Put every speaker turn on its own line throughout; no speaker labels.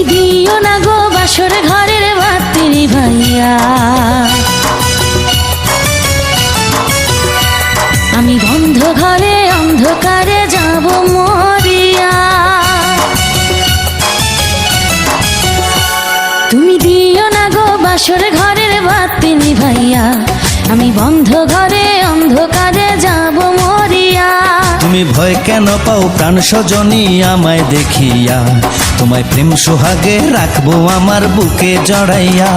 দিও না গো বাসর ঘরের বাতি নিভাইয়া, আমি বন্ধ ঘরে অন্ধকারে যাব মরিয়া। তুমি দিও না গো বাসর ঘরের বাতি নিভাইয়া, আমি বন্ধ ঘরে অন্ধকারে যাব মরিয়া।
তুমি ভয় কেন পাও প্রাণ সজনী আমায় দেখিয়া, তোমায় প্রেম সোহাগে রাখবো আমার বুকে জড়াইয়া।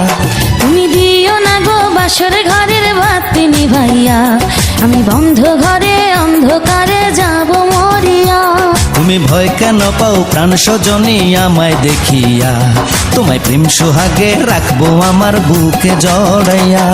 তুমি দিও না গো বাসর ঘরের বাতি নিভাইয়া, আমি বন্ধ ঘরে অন্ধকারে যাব মরিয়া।
তুমি ভয় কেন পাও প্রাণ সজনী আমায় দেখিয়া, তোমায় প্রেম সোহাগে রাখবো আমার বুকে জড়াইয়া।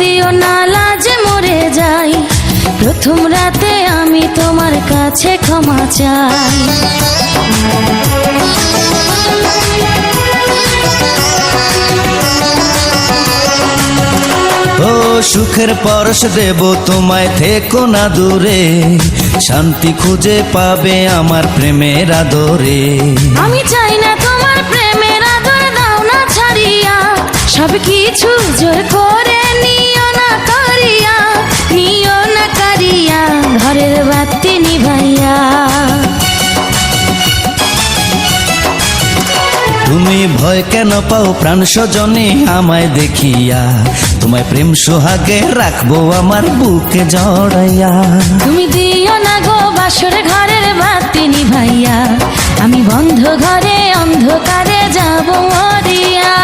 দিও না লাজে মরে যাই, প্রথম রাতে আমি তোমার কাছে ক্ষমা চাই।
ও সুখের পরশ দেব তোমায়, থেকো না দূরে, শান্তি খুঁজে পাবে আমার প্রেমের আদরে।
আমি চাই না তোমার প্রেমের আদর, দাও না ছাড়িয়া, সব কিছু জোর করে নিও না কারিয়া, নিও না কারিয়া ঘরের বাতি নিভাইয়া।
তুমি ভয় কেন পাও প্রাণ সজনী আমায় দেখিয়া, তোমায় প্রেম সোহাগে রাখবো আমার বুকে জড়াইয়া।
তুমি দিও না গো বাসর ঘরের বাতি নিভাইয়া, আমি বন্ধ ঘরে অন্ধকারে যাব মরিয়া।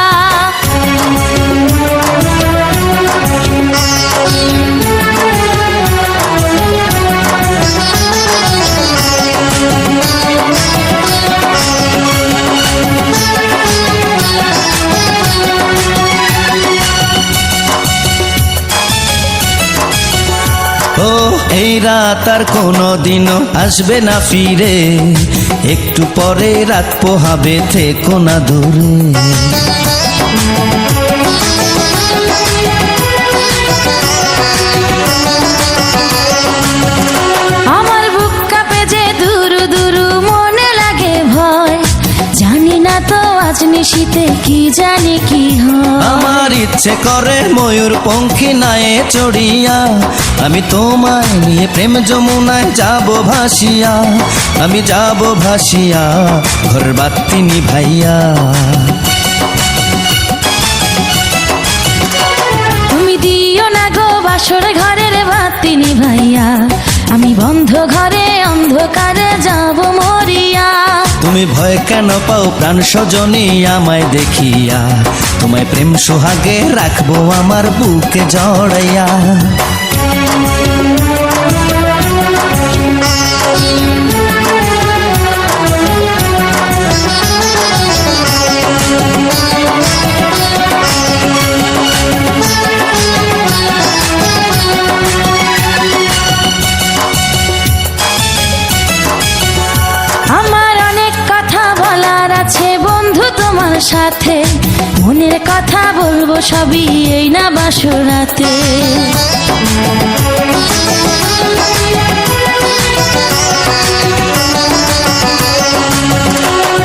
ও এই রাত আর কোনো দিনও আসবে না ফিরে, একটু পরে রাত পোহাবে, থেকো না দূরে।
আমার বুক কাঁপে যে দুরু দুরু, মনে লাগে ভয়, জানি না তো আজ নিশীতে কি জানি কি হয়।
আমার ইচ্ছে করে ময়ূর পঙ্খী নায়ে চড়িয়া, আমি তোমায় নিয়ে প্রেম যমুনায় যাব ভাসিয়া, আমি যাব ভাসিয়া ঘর বাতি নিভাইয়া।
তুমি দিও না গো বাসর ঘরের বাতি নিভাইয়া, আমি বন্ধ ঘরে অন্ধকারে যাব মরিয়া।
তুমি ভয় কেন পাও প্রাণ সজনী আমায় দেখিয়া, তোমায় প্রেম সোহাগে রাখবো আমার বুকে জড়াইয়া।
আমার অনেক কথা বলার আছে বন্ধু তোমার সাথে, মনের কথা বলবো সবই এই না বাসরাতে।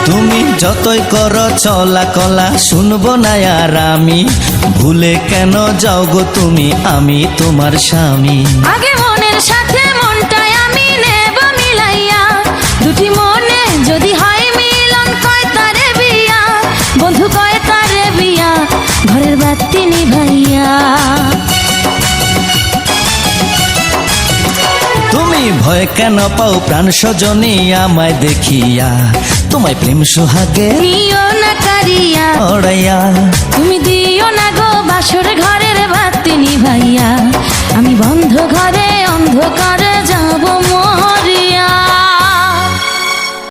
তুমি যতই করো চলা কলা, শুনবো না আর আমি, ভুলে কেন যাও গো তুমি, আমি তোমার স্বামী।
আগে মনের সাথে মনটাই আমি নেব মিলাইয়া, দুটি মনে যদি হয় মিলন, কয় তারে বিয়া, বন্ধু কয় তারে বিয়া ঘরের বাতি নিভাইয়া।
তুমি ভয় কেন পাও প্রাণ সজনী আমায় দেখিয়া, তোমায় প্রেম সোহাগে
নিও না কারিয়া
জড়াইয়া।
তুমি দিও না গো বাসর ঘরের বাতি নিভাইয়া, আমি বন্ধ ঘরে অন্ধকার